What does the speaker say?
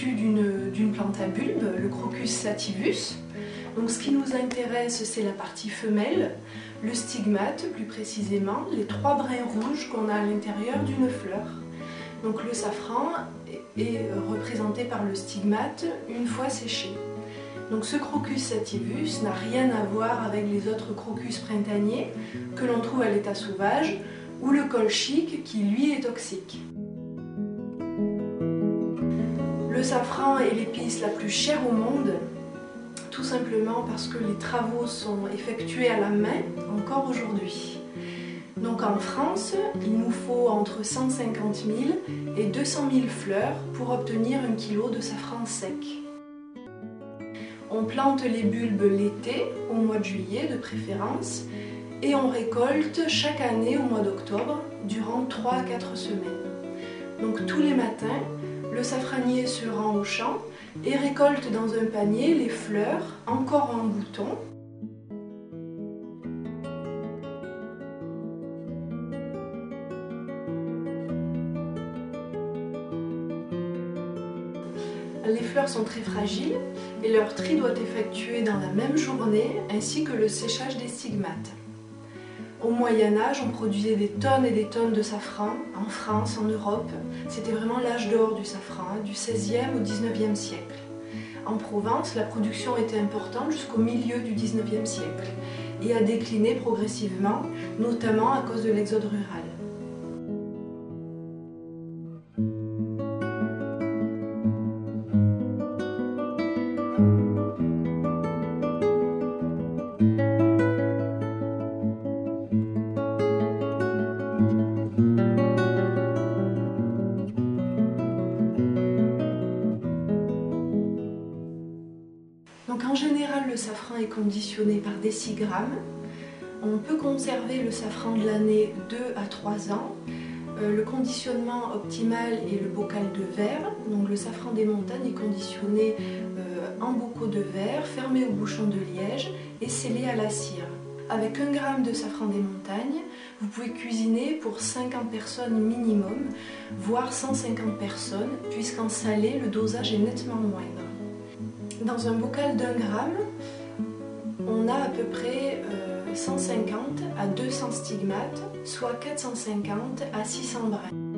issu d'une plante à bulbe, le Crocus sativus. Donc ce qui nous intéresse, c'est la partie femelle, le stigmate plus précisément, les 3 brins rouges qu'on a à l'intérieur d'une fleur. Donc le safran est représenté par le stigmate une fois séché. Donc ce Crocus sativus n'a rien à voir avec les autres crocus printaniers que l'on trouve à l'état sauvage ou le colchique qui lui est toxique. Le safran est l'épice la plus chère au monde, tout simplement parce que les travaux sont effectués à la main encore aujourd'hui. Donc en France, il nous faut entre 150 000 et 200 000 fleurs pour obtenir 1 kg de safran sec. On plante les bulbes l'été, au mois de juillet de préférence, et on récolte chaque année au mois d'octobre, durant 3 à 4 semaines. Donc tous les matins, le safranier se rend au champ et récolte dans un panier les fleurs encore en bouton. Les fleurs sont très fragiles et leur tri doit être effectué dans la même journée ainsi que le séchage des stigmates. Au Moyen-Âge, on produisait des tonnes et des tonnes de safran en France, en Europe. C'était vraiment l'âge d'or du safran, du XVIe au XIXe siècle. En Provence, la production était importante jusqu'au milieu du XIXe siècle et a décliné progressivement, notamment à cause de l'exode rural. Donc en général, le safran est conditionné par décigrammes. On peut conserver le safran de l'année 2 à 3 ans. Le conditionnement optimal est le bocal de verre. Donc le safran des montagnes est conditionné en bocaux de verre, fermé au bouchon de liège et scellé à la cire. Avec 1 g de safran des montagnes, vous pouvez cuisiner pour 50 personnes minimum, voire 150 personnes, puisqu'en salé, le dosage est nettement moindre. Dans un bocal d'1 gramme, on a à peu près 150 à 200 stigmates, soit 450 à 600 brins.